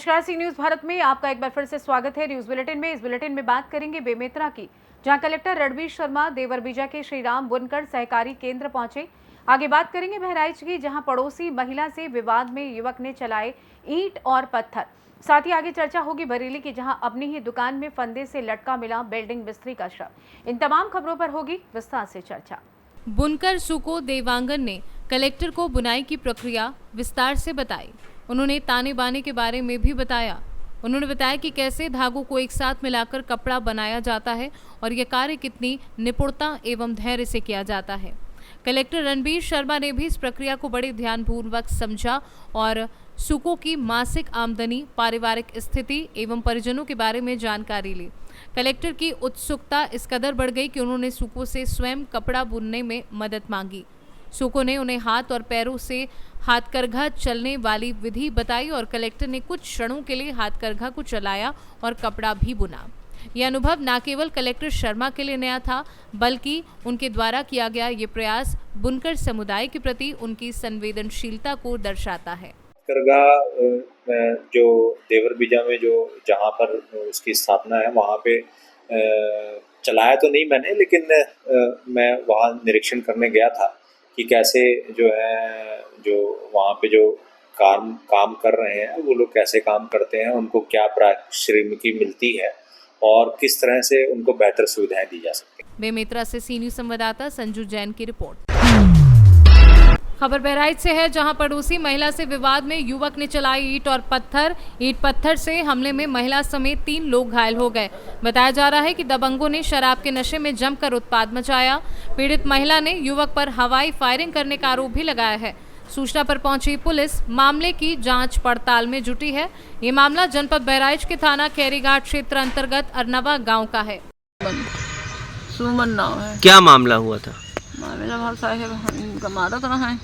नमस्कार, सी न्यूज भारत में आपका एक बार फिर से स्वागत है। न्यूज बुलेटिन में इस बुलेटिन में बात करेंगे बेमेतरा की, जहां कलेक्टर रणबीर शर्मा देवरबीजा के श्रीराम बुनकर सहकारी केंद्र पहुंचे। आगे बात करेंगे बहराइच की, जहां पड़ोसी महिला से विवाद में युवक ने चलाए ईंट और पत्थर। साथ ही आगे चर्चा होगी बरेली की, जहां अपनी ही दुकान में फंदे से लटका मिला बिल्डिंग मिस्त्री का शव। इन तमाम खबरों पर होगी विस्तार से चर्चा। बुनकर सुको देवांगन ने कलेक्टर को बुनाई की प्रक्रिया विस्तार से बताई। उन्होंने ताने बाने के बारे में भी बताया। उन्होंने बताया कि कैसे धागों को एक साथ मिलाकर कपड़ा बनाया जाता है और यह कार्य कितनी निपुणता एवं धैर्य से किया जाता है। कलेक्टर रणबीर शर्मा ने भी इस प्रक्रिया को बड़े ध्यानपूर्वक समझा और सुको की मासिक आमदनी, पारिवारिक स्थिति एवं परिजनों के बारे में जानकारी ली। कलेक्टर की उत्सुकता इस कदर बढ़ गई कि उन्होंने सुको से स्वयं कपड़ा बुनने में मदद मांगी। सुको ने उन्हें हाथ और पैरों से हाथकरघा चलने वाली विधि बताई और कलेक्टर ने कुछ क्षणों के लिए हाथकरघा को चलाया और कपड़ा भी बुना। यह अनुभव न केवल कलेक्टर शर्मा के लिए नया था, बल्कि उनके द्वारा किया गया ये प्रयास बुनकर समुदाय के प्रति उनकी संवेदनशीलता को दर्शाता है। करगा जो देवरबीजा में जो जहाँ पर उसकी स्थापना है वहाँ पे चलाया तो नहीं मैंने, लेकिन मैं वहाँ निरीक्षण करने गया था कि कैसे जो है जो वहाँ पे जो काम कर रहे हैं वो लोग कैसे काम करते हैं, उनको क्या पारिश्रमिकी मिलती है और किस तरह से उनको बेहतर सुविधाएं दी जा सकती हैं। बेमेतरा से सी न्यूज संवाददाता संजू जैन की रिपोर्ट। खबर बहराइच से है, जहां पड़ोसी महिला से विवाद में युवक ने चलाई ईंट और पत्थर। ईंट पत्थर से हमले में महिला समेत 3 लोग घायल हो गए। बताया जा रहा है कि दबंगों ने शराब के नशे में जमकर उत्पात मचाया। पीड़ित महिला ने युवक पर हवाई फायरिंग करने का आरोप भी लगाया है। सूचना पर पहुंची पुलिस मामले की जांच पड़ताल में जुटी है। ये मामला जनपद बहराइच के थाना खैरीघाट क्षेत्र अंतर्गत अरनवा गाँव का है। सुमन नाम है। क्या मामला हुआ था? मामला भाई साहब इनका मारत रहा है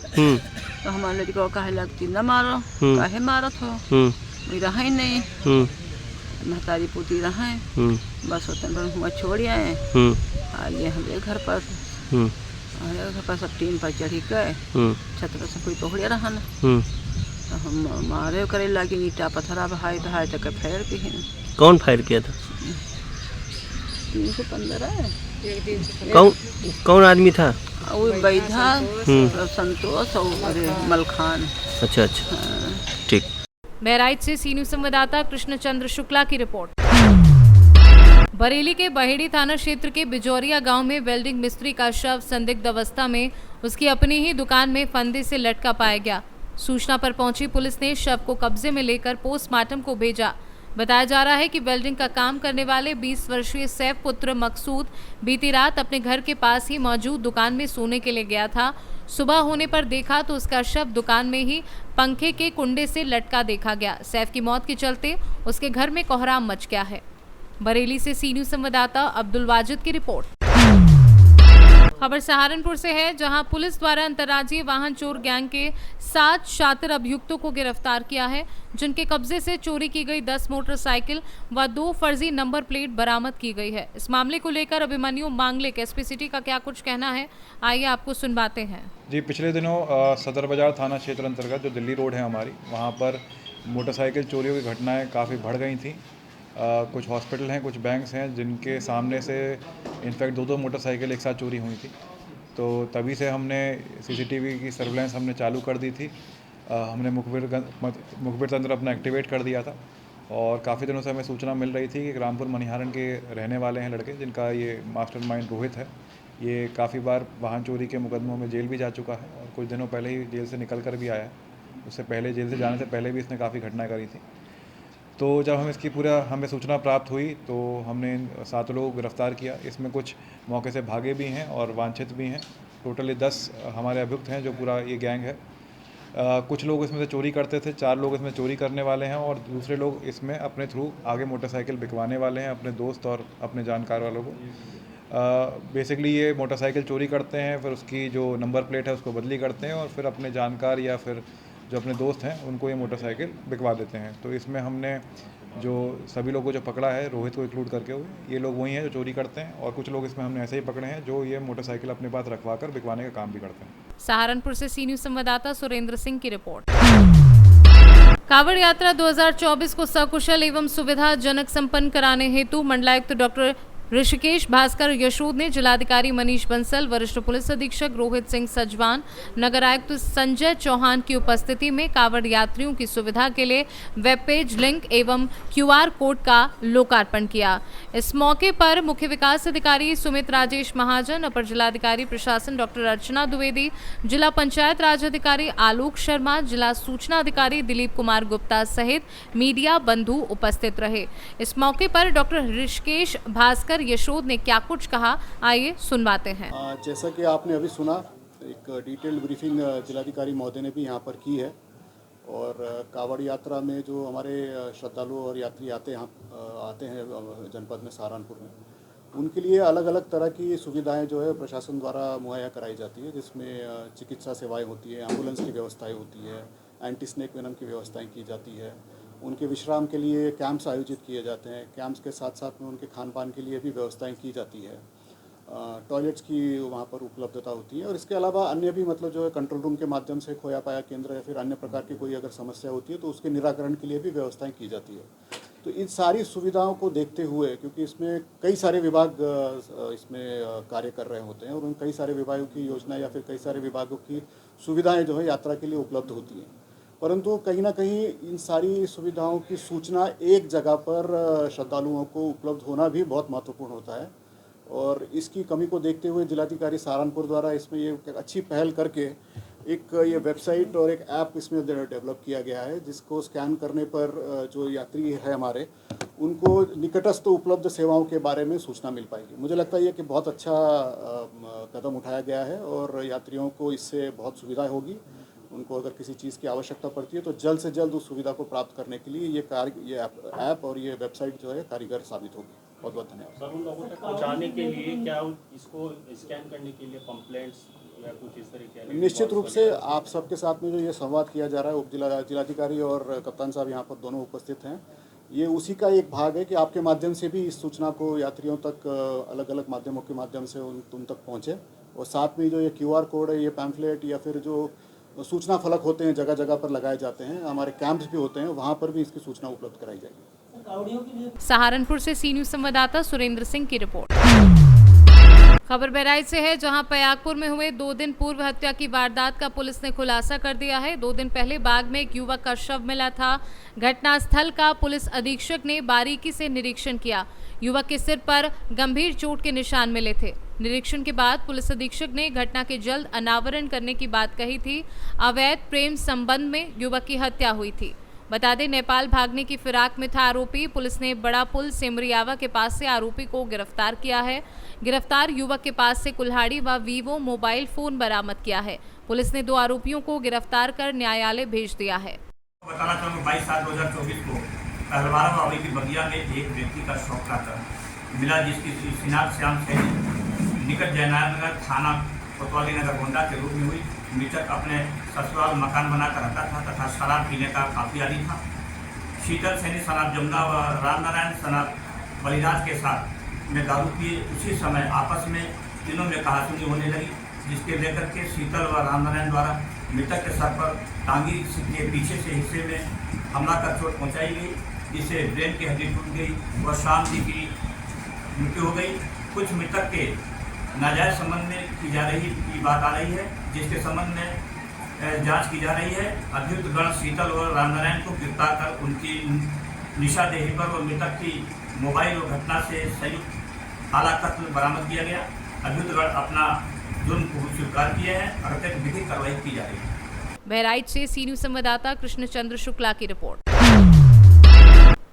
तो हमारे लड़की को कहे लगती न मारो, कहे मारत हो रहा ही नहीं। महतारी पुती रहा बस उतन पर हुआ छोड़ आए। आइए हमारे घर पर सब टीम पर चढ़ी गए, छत पर से कोई पहुड़िया रहा न तो हम मारे करे लगे ईटा पत्थरा बहाई बहाई तक फैर भी। कौन फायर किया था? 315 है। कौन आदमी था? वो बैधा संतोष और मलखान। अच्छा ठीक। बहराइच से सी न्यूज संवाददाता कृष्णचंद्र शुक्ला की रिपोर्ट। बरेली के बहेड़ी थाना क्षेत्र के बिजौरिया गांव में वेल्डिंग मिस्त्री का शव संदिग्ध अवस्था में उसकी अपनी ही दुकान में फंदे से लटका पाया गया। सूचना पर पहुंची पुलिस ने शव को कब्जे में लेकर पोस्टमार्टम को भेजा। बताया जा रहा है कि वेल्डिंग का काम करने वाले 20 वर्षीय सैफ पुत्र मकसूद बीती रात अपने घर के पास ही मौजूद दुकान में सोने के लिए गया था। सुबह होने पर देखा तो उसका शव दुकान में ही पंखे के कुंडे से लटका देखा गया। सैफ की मौत के चलते उसके घर में कोहराम मच गया है। बरेली से सी न्यूज संवाददाता अब्दुल वाजिद की रिपोर्ट। खबर सहारनपुर से है, जहां पुलिस द्वारा अंतर्राज्यीय वाहन चोर गैंग के 7 शातिर अभियुक्तों को गिरफ्तार किया है, जिनके कब्जे से चोरी की गई 10 मोटरसाइकिल व 2 फर्जी नंबर प्लेट बरामद की गई है। इस मामले को लेकर अभिमन्यु मांगलिक एसपी सिटी का क्या कुछ कहना है, आइए आपको सुनवाते हैं। जी, पिछले दिनों सदर बाजार थाना क्षेत्र अंतर्गत जो दिल्ली रोड है हमारी, वहाँ पर मोटरसाइकिल चोरियों की घटनाएँ काफ़ी बढ़ गई थी। कुछ हॉस्पिटल हैं, कुछ बैंक्स हैं जिनके सामने से इनफैक्ट 2 मोटरसाइकिल एक साथ चोरी हुई थी। तो तभी से हमने सीसीटीवी की सर्विलेंस हमने चालू कर दी थी। हमने मुखबिर तंत्र अपना एक्टिवेट कर दिया था और काफ़ी दिनों से हमें सूचना मिल रही थी कि रामपुर मनिहारन के रहने वाले हैं लड़के, जिनका ये मास्टरमाइंड रोहित है। ये काफ़ी बार वाहन चोरी के मुकदमों में जेल भी जा चुका है और कुछ दिनों पहले ही जेल से निकल कर भी आया है। उससे पहले जेल से जाने से पहले भी इसने काफ़ी घटनाएँ करी थी। तो जब हमें सूचना प्राप्त हुई तो हमने 7 लोगों को गिरफ्तार किया। इसमें कुछ मौके से भागे भी हैं और वांछित भी हैं। टोटली 10 हमारे अभियुक्त हैं जो पूरा ये गैंग है। कुछ लोग इसमें से चोरी करते थे, 4 लोग इसमें चोरी करने वाले हैं और दूसरे लोग इसमें अपने थ्रू आगे मोटरसाइकिल बिकवाने वाले हैं अपने दोस्त और अपने जानकार वालों को। बेसिकली ये मोटरसाइकिल चोरी करते हैं, फिर उसकी जो नंबर प्लेट है उसको बदली करते हैं और फिर अपने जानकार या फिर जो अपने दोस्त हैं उनको ये मोटरसाइकिल बिकवा देते हैं। तो इसमें हमने जो सभी लोगों को जो पकड़ा है, रोहित को इंक्लूड करके हुए, ये लोग वही हैं जो चोरी करते हैं और कुछ लोग इसमें हमने ऐसे ही पकड़े हैं जो ये मोटरसाइकिल अपने पास रखवा कर बिकवाने का काम भी करते हैं। सहारनपुर से सी न्यूज संवाददाता सुरेंद्र सिंह की रिपोर्ट। कावड़ यात्रा 2024 को सकुशल एवं सुविधाजनक संपन्न कराने हेतु मंडलायुक्त डॉक्टर ऋषिकेश भास्कर यशोद ने जिलाधिकारी मनीष बंसल, वरिष्ठ पुलिस अधीक्षक रोहित सिंह सजवान, नगर आयुक्त संजय चौहान की उपस्थिति में कावड़ यात्रियों की सुविधा के लिए वेब पेज लिंक एवं QR कोड का लोकार्पण किया। इस मौके पर मुख्य विकास अधिकारी सुमित राजेश महाजन, अपर जिलाधिकारी प्रशासन डॉक्टर अर्चना द्विवेदी, जिला पंचायत राज अधिकारी आलोक शर्मा, जिला सूचना अधिकारी दिलीप कुमार गुप्ता सहित मीडिया बंधु उपस्थित रहे। इस मौके पर डॉक्टर ऋषिकेश भास्कर यशोद ने क्या कुछ कहा, आइए सुनवाते हैं। जैसा कि आपने अभी सुना, एक डिटेल्ड ब्रीफिंग जिलाधिकारी महोदय ने भी यहाँ पर की है और कावड़ यात्रा में जो हमारे श्रद्धालु और यात्री आते हैं जनपद में सहारनपुर में, उनके लिए अलग अलग तरह की सुविधाएं जो है प्रशासन द्वारा मुहैया कराई जाती है, जिसमें चिकित्सा सेवाएं होती है, एम्बुलेंस की व्यवस्थाएं होती है, एंटी स्नेक वेनम की व्यवस्थाएं की जाती है, उनके विश्राम के लिए कैंप्स आयोजित किए जाते हैं, कैंप्स के साथ साथ में उनके खान पान के लिए भी व्यवस्थाएं की जाती है, टॉयलेट्स की वहाँ पर उपलब्धता होती है और इसके अलावा अन्य भी मतलब जो है कंट्रोल रूम के माध्यम से खोया पाया केंद्र या फिर अन्य प्रकार की कोई अगर समस्या होती है तो उसके निराकरण के लिए भी व्यवस्थाएं की जाती है। तो इन सारी सुविधाओं को देखते हुए, क्योंकि इसमें कई सारे विभाग इसमें कार्य कर रहे होते हैं और उन कई सारे विभागों की योजना या फिर कई सारे विभागों की सुविधाएं जो है यात्रा के लिए उपलब्ध होती हैं, परंतु कहीं ना कहीं इन सारी सुविधाओं की सूचना एक जगह पर श्रद्धालुओं को उपलब्ध होना भी बहुत महत्वपूर्ण होता है और इसकी कमी को देखते हुए जिलाधिकारी सहारनपुर द्वारा इसमें ये अच्छी पहल करके एक ये वेबसाइट और एक ऐप इसमें डेवलप किया गया है, जिसको स्कैन करने पर जो यात्री है हमारे, उनको निकटस्थ उपलब्ध सेवाओं के बारे में सूचना मिल पाएगी। मुझे लगता है कि बहुत अच्छा कदम उठाया गया है और यात्रियों को इससे बहुत सुविधा होगी। उनको अगर किसी चीज़ की आवश्यकता पड़ती है तो जल्द से जल्द उस सुविधा को प्राप्त करने के लिए ये ऐप और ये वेबसाइट जो है कारीगर साबित होगी। बहुत बहुत धन्यवाद। सर, उन लोगों तक पहुंचाने के लिए क्या इसको स्कैन करने के लिए पंपलेट्स या कुछ इस तरीके? निश्चित रूप से आप सबके साथ में जो ये संवाद किया जा रहा है, जिलाधिकारी और कप्तान साहब यहाँ पर दोनों उपस्थित हैं, ये उसी का एक भाग है कि आपके माध्यम से भी इस सूचना को यात्रियों तक अलग अलग माध्यमों के माध्यम से उन तक पहुँचे और साथ में जो ये QR कोड है, ये पैम्फलेट या फिर जो सूचना फलक होते हैं जगह जगह पर लगाए जाते हैं, हमारे कैंप्स भी होते हैं, वहाँ पर भी इसकी सूचना उपलब्ध कराई जाएगी। सहारनपुर से सी न्यूज संवाददाता सुरेंद्र सिंह की रिपोर्ट। खबर बहराइच से है, जहां पयागपुर में हुए 2 दिन पूर्व हत्या की वारदात का पुलिस ने खुलासा कर दिया है। 2 दिन पहले बाग में एक युवक का शव मिला था। घटनास्थल का पुलिस अधीक्षक ने बारीकी से निरीक्षण किया। युवक के सिर पर गंभीर चोट के निशान मिले थे। निरीक्षण के बाद पुलिस अधीक्षक ने घटना के जल्द अनावरण करने की बात कही थी। अवैध प्रेम संबंध में युवक की हत्या हुई थी। बता दें, नेपाल भागने की फिराक में था आरोपी। पुलिस ने बड़ा पुल सिमरियावा के पास से आरोपी को गिरफ्तार किया है। गिरफ्तार युवक के पास से कुल्हाड़ी व वीवो मोबाइल फोन बरामद किया है। पुलिस ने 2 आरोपियों को गिरफ्तार कर न्यायालय भेज दिया है। बताना चाहूँगा 22/7/2024 को पहलवारा बावली की बगिया में एक व्यक्ति का शव खाकर मिला, जिसकी शिनाख्त श्याम सैनी निकट जयनारायण नगर थाना कोतवाली नगर गोंडा के रूप में हुई। मृतक अपने ससुराल मकान बनाकर रहता था तथा शराब पीने का काफी आदी था। शीतल सैनी सनाब जमुना व रामनारायण सनाब बलिराज के साथ में दारू पिए। उसी समय आपस में तीनों में कहासुनी होने लगी, जिसके लेकर के शीतल व रामनारायण द्वारा मृतक के सर पर टांगी के पीछे से हिस्से में हमला कर चोट पहुँचाई गई, जिससे ब्रेन की हड्डी टूट गई व शाम जी की मृत्यु हो गई। कुछ मृतक के नाजायज संबंध में की जा रही की बात आ रही है, जिसके संबंध में जांच की जा रही है। अभियुक्त गण शीतल और रामनारायण को गिरफ्तार कर उनकी निशादेही पर और मृतक की मोबाइल और घटना से संयुक्त आला कत्ल बरामद किया गया। अभियुक्त गण अपना जुर्म को स्वीकार किए हैं और अतिरिक्त विधिक कार्रवाई की जा रही है। बहराइच से सी न्यूज संवाददाता कृष्णचंद्र शुक्ला की रिपोर्ट।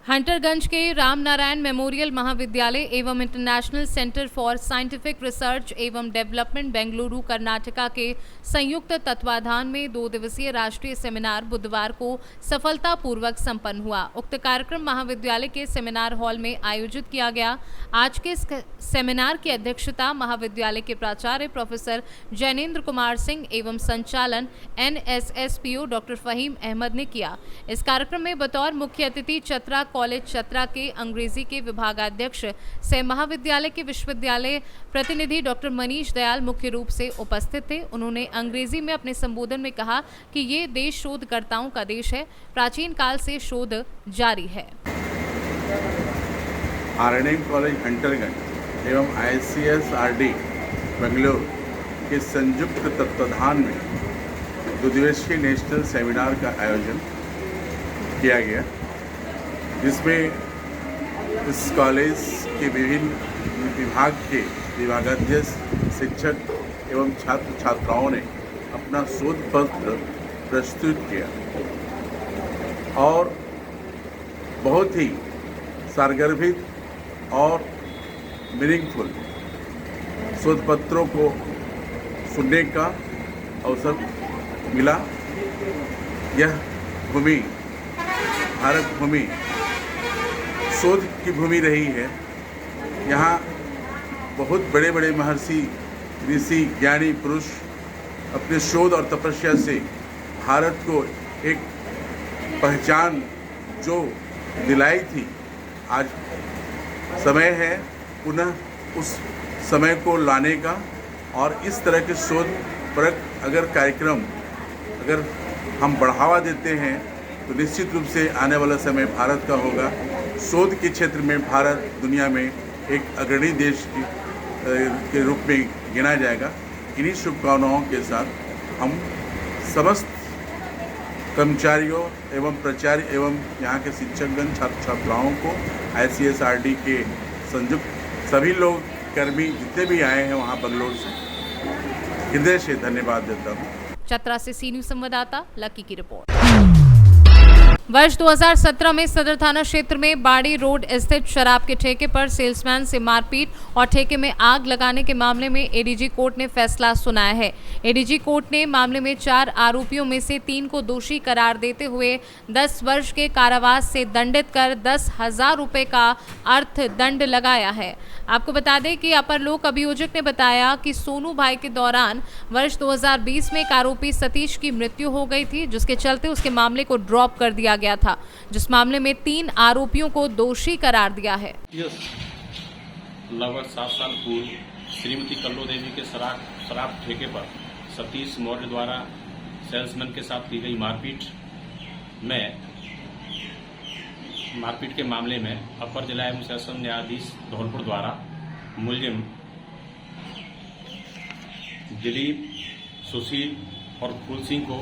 हंटरगंज के रामनारायण मेमोरियल महाविद्यालय एवं international centre for scientific research एवं डेवलपमेंट बेंगलुरु कर्नाटका के संयुक्त तत्वाधान में 2 दिवसीय राष्ट्रीय सेमिनार बुधवार को सफलतापूर्वक संपन्न हुआ। उक्त कार्यक्रम महाविद्यालय के सेमिनार हॉल में आयोजित किया गया। आज के सेमिनार की अध्यक्षता महाविद्यालय के प्राचार्य प्रोफेसर जैनेन्द्र कुमार सिंह एवं संचालन NSSPO डॉक्टर फहीम अहमद ने किया। इस कार्यक्रम में बतौर मुख्य अतिथि चतरा कॉलेज चतरा के अंग्रेजी के विभागाध्यक्ष सह महाविद्यालय के विश्वविद्यालय प्रतिनिधि डॉक्टर मनीष दयाल मुख्य रूप से उपस्थित थे। उन्होंने अंग्रेजी में अपने संबोधन में कहा कि ये देश शोधकर्ताओं का देश है, प्राचीन काल से शोध जारी है। RNM कॉलेज हंटरगंज एवं ICSRD बेंगलोर के संयुक्त तत्वाधान में 2 दिवसीय नेशनल सेमिनार का आयोजन किया गया, जिसमें इस कॉलेज के विभिन्न विभाग के विभागाध्यक्ष, शिक्षक एवं छात्र छात्राओं ने अपना शोध पत्र प्रस्तुत किया और बहुत ही सारगर्भित और मीनिंगफुल शोध पत्रों को सुनने का अवसर मिला। यह भूमि भारत भूमि शोध की भूमि रही है। यहाँ बहुत बड़े बड़े महर्षि, ऋषि, ज्ञानी पुरुष अपने शोध और तपस्या से भारत को एक पहचान जो दिलाई थी, आज समय है पुनः उस समय को लाने का। और इस तरह के शोध परक अगर कार्यक्रम अगर हम बढ़ावा देते हैं तो निश्चित रूप से आने वाला समय भारत का होगा। शोध के क्षेत्र में भारत दुनिया में एक अग्रणी देश के रूप में गिना जाएगा। इन्हीं शुभकामनाओं के साथ हम समस्त कर्मचारियों एवं प्राचार्य एवं यहाँ के शिक्षकगण, छात्र छात्राओं को, ICSRD के संयुक्त सभी लोग कर्मी जितने भी आए हैं वहाँ बंगलोर से, हृदय से धन्यवाद देता हूँ। चतरा से सी न्यूज संवाददाता लकी की रिपोर्ट। वर्ष 2017 में सदर थाना क्षेत्र में बाड़ी रोड स्थित शराब के ठेके पर सेल्समैन से मारपीट और ठेके में आग लगाने के मामले में एडीजी कोर्ट ने फैसला सुनाया है। एडीजी कोर्ट ने मामले में 4 आरोपियों में से 3 को दोषी करार देते हुए 10 वर्ष के कारावास से दंडित कर 10,000 रुपए का अर्थदंड लगाया है। आपको बता दें कि अपर लोक अभियोजक ने बताया कि सोनू भाई के दौरान वर्ष 2020 में एक आरोपी सतीश की मृत्यु हो गई थी, जिसके चलते उसके मामले को ड्रॉप कर दिया गया था, जिस मामले में 3 आरोपियों को दोषी करार दिया है। लगभग 7 साल पूर्व श्रीमती कल्लो देवी के शराब ठेके पर सतीश मौर्य द्वारा सेल्समैन के साथ की गई मारपीट के मामले में अपर जिला एवं सेशन न्यायाधीश धौलपुर द्वारा मुलजिम दिलीप, सुशील और फूल सिंह को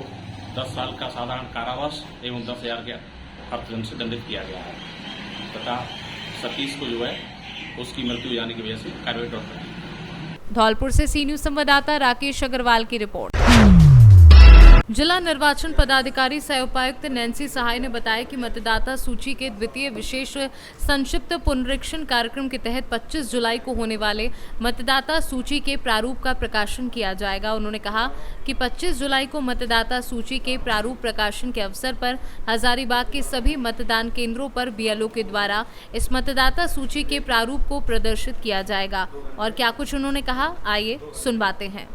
10 साल का साधारण कारावास एवं 10,000 के अर्थदंड से दंडित किया गया है तथा सतीश को जो है उसकी मृत्यु हो जाने की वजह से कार्रवाई ड्रॉप कर दी। धौलपुर से सी न्यूज संवाददाता राकेश अग्रवाल की रिपोर्ट। जिला निर्वाचन पदाधिकारी सह उपायुक्त नैन्सी सहाय ने बताया कि मतदाता सूची के द्वितीय विशेष संक्षिप्त पुनरीक्षण कार्यक्रम के तहत 25 जुलाई को होने वाले मतदाता सूची के प्रारूप का प्रकाशन किया जाएगा। उन्होंने कहा कि 25 जुलाई को मतदाता सूची के प्रारूप प्रकाशन के अवसर पर हजारीबाग के सभी मतदान केंद्रों पर BLO के द्वारा इस मतदाता सूची के प्रारूप को प्रदर्शित किया जाएगा। और क्या कुछ उन्होंने कहा, आइए सुनवाते हैं।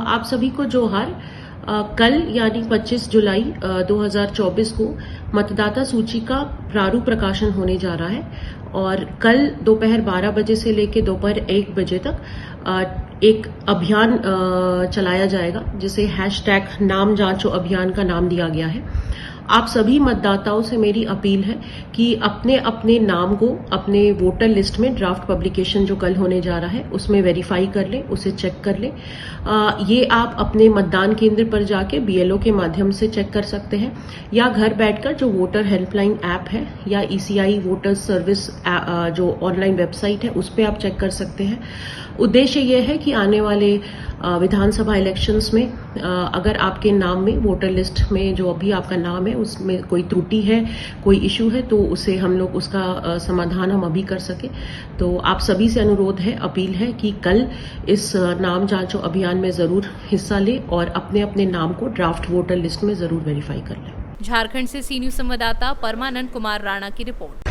आप सभी को जोहार। कल यानी 25 जुलाई 2024 को मतदाता सूची का प्रारूप प्रकाशन होने जा रहा है और कल दोपहर 12 बजे से लेकर दोपहर 1 बजे तक एक अभियान चलाया जाएगा, जिसे #नाम जांचो अभियान का नाम दिया गया है। आप सभी मतदाताओं से मेरी अपील है कि अपने अपने नाम को अपने वोटर लिस्ट में ड्राफ्ट पब्लिकेशन जो कल होने जा रहा है उसमें वेरीफाई कर लें, उसे चेक कर लें। ये आप अपने मतदान केंद्र पर जाके BLO के माध्यम से चेक कर सकते हैं या घर बैठकर जो वोटर हेल्पलाइन ऐप है या ECI वोटर सर्विस जो ऑनलाइन वेबसाइट है उस पर आप चेक कर सकते हैं। उद्देश्य ये है कि आने वाले विधानसभा इलेक्शंस में अगर आपके नाम में वोटर लिस्ट में जो अभी आपका नाम है उसमें कोई त्रुटि है, कोई इशू है, तो उसे हम लोग उसका समाधान हम अभी कर सके। तो आप सभी से अनुरोध है, अपील है कि कल इस नाम जांचो अभियान में जरूर हिस्सा लें और अपने अपने नाम को ड्राफ्ट वोटर लिस्ट में जरूर वेरीफाई कर लें। झारखंड से सी न्यूज संवाददाता परमानंद कुमार राणा की रिपोर्ट।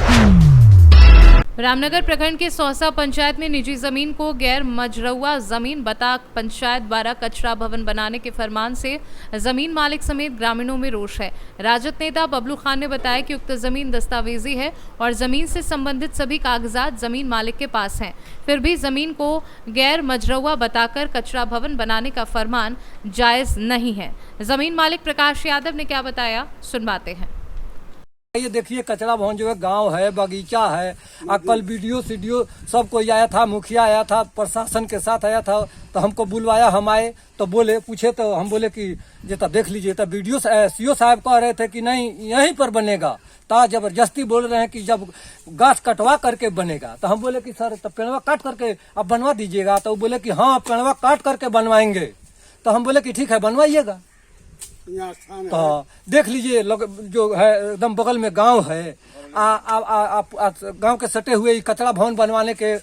रामनगर प्रखंड के सौसा पंचायत में निजी जमीन को गैर मजरूआ जमीन बता पंचायत द्वारा कचरा भवन बनाने के फरमान से जमीन मालिक समेत ग्रामीणों में रोष है। राजद नेता बबलू खान ने बताया कि उक्त जमीन दस्तावेजी है और जमीन से संबंधित सभी कागजात जमीन मालिक के पास हैं। फिर भी जमीन को गैर मजरूआ बताकर कचरा भवन बनाने का फरमान जायज नहीं है। जमीन मालिक प्रकाश यादव ने क्या बताया, सुनवाते हैं। ये देखिए कचरा भवन जो है गांव है, बगीचा है। कल वीडियो सीडियो सब कोई आया था, मुखिया आया था, प्रशासन के साथ आया था, तो हमको बुलवाया। हम आए तो बोले, पूछे तो हम बोले कि ये तो देख लीजिए। तो वीडियो सीओ साहब कह रहे थे कि नहीं यहीं पर बनेगा, ता जबरदस्ती बोल रहे हैं कि जब गाछ कटवा करके बनेगा। तो हम बोले कि सर तो पेड़वा काट करके अब बनवा दीजिएगा। तो बोले कि हाँ पेड़वा काट करके बनवाएंगे। तो हम बोले कि ठीक है बनवाइएगा। तो देख लीजिए जो है एकदम बगल में गांव है। गांव के सटे हुए कचरा भवन बनवाने के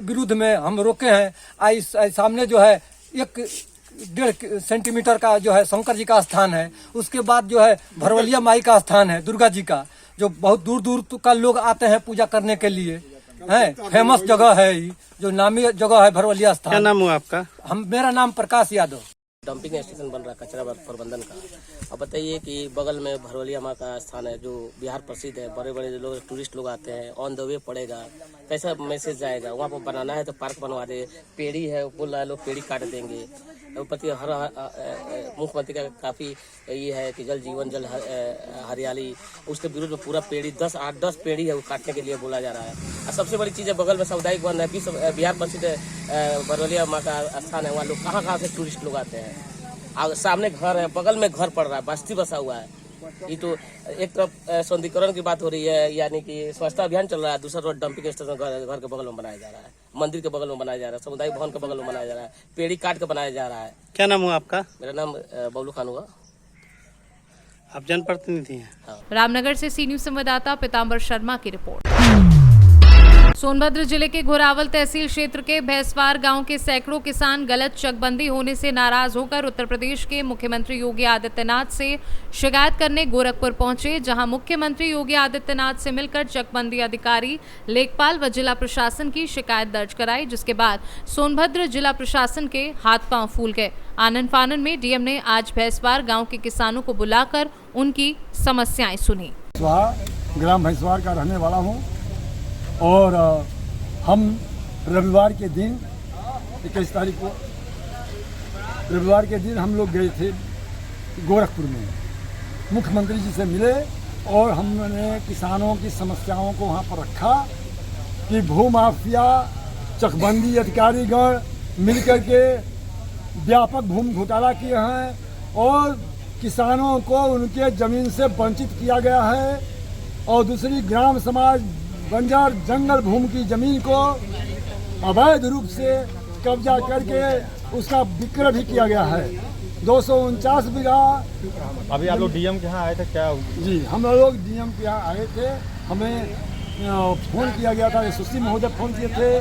विरुद्ध में हम रोके हैं। सामने जो है 1.5 सेंटीमीटर का जो है शंकर जी का स्थान है। उसके बाद जो है भरवलिया माई का स्थान है, दुर्गा जी का, जो बहुत दूर दूर का लोग आते हैं पूजा करने के लिए। है फेमस जगह है, जो नामी जगह है भरवलिया स्थान। क्या नाम हुआ आपका? मेरा नाम प्रकाश यादव। डंपिंग स्टेशन बन रहा है कचरा प्रबंधन का। अब बताइए कि बगल में भरवलिया माँ का स्थान है जो बिहार प्रसिद्ध है। बड़े बड़े लोग टूरिस्ट लोग आते हैं, ऑन द वे पड़ेगा, कैसा मैसेज जाएगा? वहाँ पर बनाना है तो पार्क बनवा दे। पेड़ी है, बोल रहा है लोग पेड़ी काट देंगे। मुख्यमंत्री का काफी ये है कि जल जीवन जल हरियाली, उसके विरुद्ध में पूरा पेड़ी 8-10 पेड़ी है वो काटने के लिए बोला जा रहा है। और सबसे बड़ी चीज है बगल में सामुदायिक वन है, बिहार प्रसिद्ध भरवलिया माँ का स्थान है। वहाँ लोग कहाँ से टूरिस्ट लोग आते हैं। और सामने घर है, बगल में घर पड़ रहा है, बस्ती बसा हुआ है। ये तो एक तरफ सौंदर्यीकरण की बात हो रही है, यानी कि स्वच्छता अभियान चल रहा है। दूसरा तरफ डंपिंग स्टेशन घर के बगल में बनाया जा रहा है, मंदिर के बगल में बनाया जा रहा है, सामुदायिक भवन के बगल में बनाया जा रहा है, पेड़ी काट के बनाया जा रहा है। क्या नाम हुआ आपका? मेरा नाम बबलू खान हुआ। आप जनप्रतिनिधि हैं? हाँ। रामनगर से सी न्यूज संवाददाता पीताम्बर शर्मा की रिपोर्ट। सोनभद्र जिले के घोरावल तहसील क्षेत्र के भैंसवार गांव के सैकड़ों किसान गलत चकबंदी होने से नाराज होकर उत्तर प्रदेश के मुख्यमंत्री योगी आदित्यनाथ से शिकायत करने गोरखपुर पहुंचे, जहां मुख्यमंत्री योगी आदित्यनाथ से मिलकर चकबंदी अधिकारी लेखपाल व जिला प्रशासन की शिकायत दर्ज कराई, जिसके बाद सोनभद्र जिला प्रशासन के हाथ पांव फूल गए। आनन फानन में डीएम ने आज भैंसवार गाँव के किसानों को बुलाकर उनकी समस्याएं सुनी। ग्राम भैंसवार का रहने वाला हूँ और हम रविवार के दिन 21 तारीख को रविवार के दिन हम लोग गए थे गोरखपुर में, मुख्यमंत्री जी से मिले और हमने किसानों की समस्याओं को वहाँ पर रखा कि भूमाफिया चकबंदी अधिकारीगण मिलकर के व्यापक भूमि घोटाला किए हैं और किसानों को उनके ज़मीन से वंचित किया गया है। और दूसरी ग्राम समाज बंजर जंगल भूमि की जमीन को अवैध रूप से कब्जा करके उसका विक्रय भी किया गया है। 249 बीघा। अभी आप लोग डीएम के यहाँ आए थे क्या? जी हम लोग डीएम के यहाँ आए थे, हमें फ़ोन किया गया था, एसओसी महोदय फ़ोन किए थे।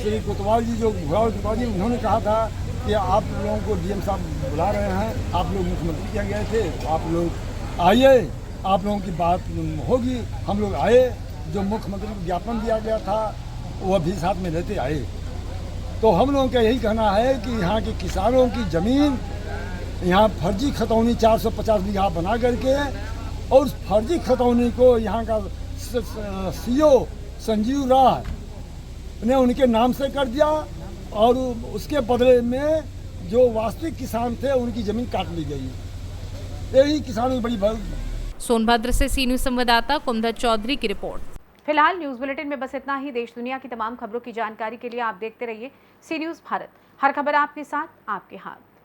श्री कोतवाल जी जो घोरावल कोतवाल जी, उन्होंने कहा था कि आप लोगों को डीएम साहब बुला रहे हैं, आप लोग मुख्यमंत्री के गए थे, आप लोग आइए, आप लोगों की बात होगी। हम लोग आए, जो मुख्यमंत्री को ज्ञापन दिया गया था वो भी साथ में लेते आए। तो हम लोगों का यही कहना है कि यहाँ के किसानों की ज़मीन यहाँ फर्जी खतौनी 450 बीघा बना करके और उस फर्जी खतौनी को यहाँ का सीओ संजीव राय ने उनके नाम से कर दिया और उसके बदले में जो वास्तविक किसान थे उनकी ज़मीन काट ली गई। यही किसानों की बड़ी बात। सोनभद्र से सी न्यूज संवाददाता कुंदर चौधरी की रिपोर्ट। फिलहाल न्यूज बुलेटिन में बस इतना ही। देश दुनिया की तमाम खबरों की जानकारी के लिए आप देखते रहिए सी न्यूज भारत। हर खबर आपके साथ, आपके हाथ।